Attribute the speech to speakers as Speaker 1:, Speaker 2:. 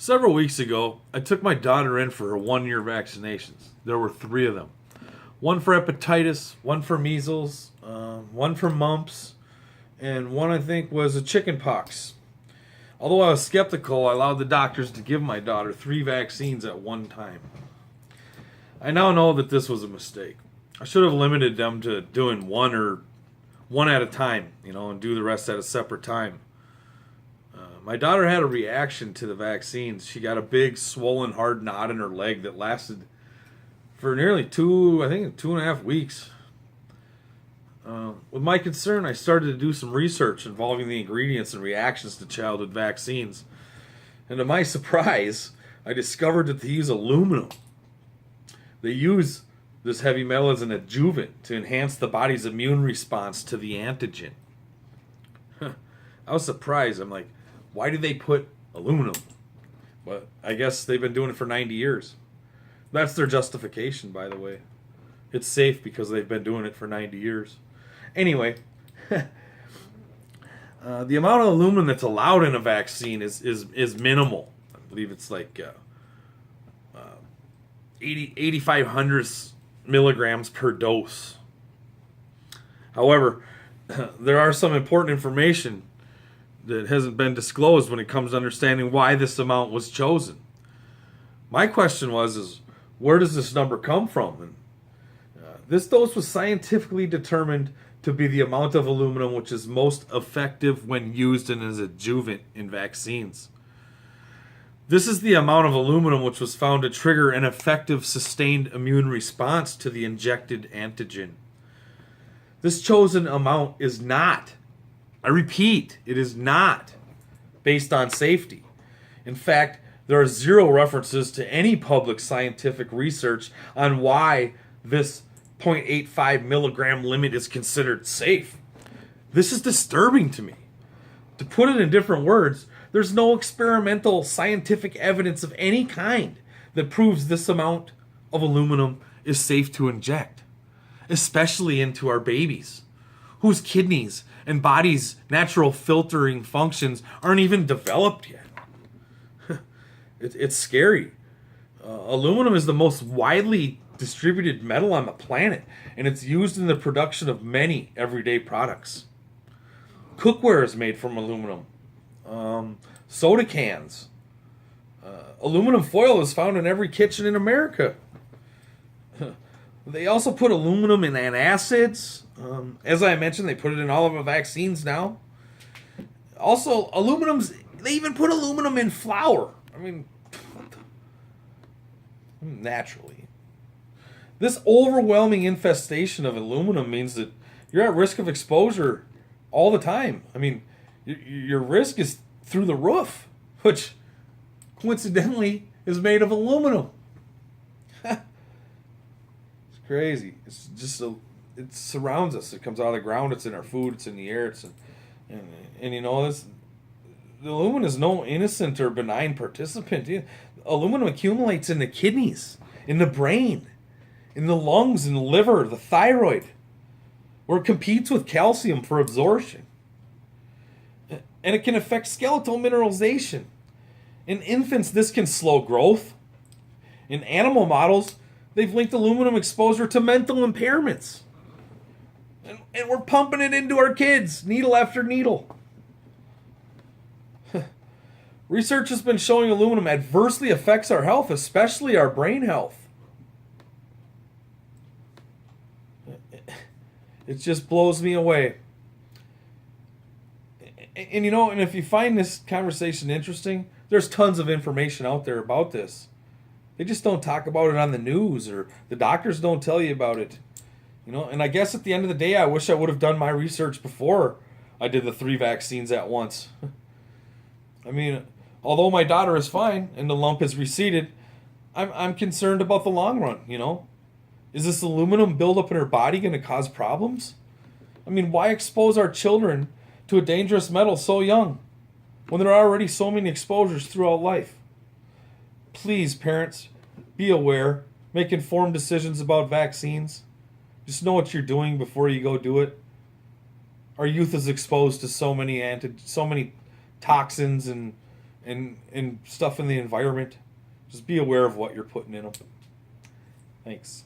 Speaker 1: Several weeks ago, I took my daughter in for her 1 year vaccinations. There were 3 of them. One for hepatitis, one for measles, one for mumps, and one I think was a chicken pox. Although I was skeptical, I allowed the doctors to give my daughter 3 vaccines at one time. I now know that this was a mistake. I should have limited them to doing one at a time, and do the rest at a separate time. My daughter had a reaction to the vaccines. She got a big, swollen, hard knot in her leg that lasted for nearly 2.5 weeks. With my concern, I started to do some research involving the ingredients and reactions to childhood vaccines. And to my surprise, I discovered that they use aluminum. They use this heavy metal as an adjuvant to enhance the body's immune response to the antigen. I was surprised. I'm like, why do they put aluminum? But I guess they've been doing it for 90 years. That's their justification, by the way. It's safe because they've been doing it for 90 years. Anyway, the amount of aluminum that's allowed in a vaccine is minimal. I believe it's like 8,500 milligrams per dose. However, there are some important information that hasn't been disclosed when it comes to understanding why this amount was chosen. My question is where does this number come from? And this dose was scientifically determined to be the amount of aluminum which is most effective when used as an adjuvant in vaccines. This is the amount of aluminum which was found to trigger an effective sustained immune response to the injected antigen. This chosen amount is not, I repeat, it is not based on safety. In fact, there are 0 references to any public scientific research on why this 0.85 milligram limit is considered safe. This is disturbing to me. To put it in different words, there's no experimental scientific evidence of any kind that proves this amount of aluminum is safe to inject, especially into our babies, whose kidneys and body's natural filtering functions aren't even developed yet. It's scary. Aluminum is the most widely distributed metal on the planet, and it's used in the production of many everyday products. Cookware is made from aluminum. Soda cans. Aluminum foil is found in every kitchen in America. They also put aluminum in antacids. As I mentioned, they put it in all of the vaccines now. Also, they even put aluminum in flour. I mean, naturally. This overwhelming infestation of aluminum means that you're at risk of exposure all the time. I mean, your risk is through the roof, which coincidentally is made of aluminum. It's crazy. It's just it surrounds us. It comes out of the ground. It's in our food. It's in the air. And this. The aluminum is no innocent or benign participant. Aluminum accumulates in the kidneys, in the brain, in the lungs, in the liver, the thyroid, where it competes with calcium for absorption. And it can affect skeletal mineralization. In infants, this can slow growth. In animal models, they've linked aluminum exposure to mental impairments. And we're pumping it into our kids, needle after needle. Research has been showing aluminum adversely affects our health, especially our brain health. It just blows me away. And if you find this conversation interesting, there's tons of information out there about this. They just don't talk about it on the news, or the doctors don't tell you about it. And I guess at the end of the day, I wish I would have done my research before I did the 3 vaccines at once. I mean, although my daughter is fine and the lump has receded, I'm concerned about the long run, Is this aluminum buildup in her body going to cause problems? I mean, why expose our children to a dangerous metal so young when there are already so many exposures throughout life? Please, parents, be aware. Make informed decisions about vaccines. Just know what you're doing before you go do it. Our youth is exposed to so many toxins and and stuff in the environment. Just be aware of what you're putting in them. Thanks.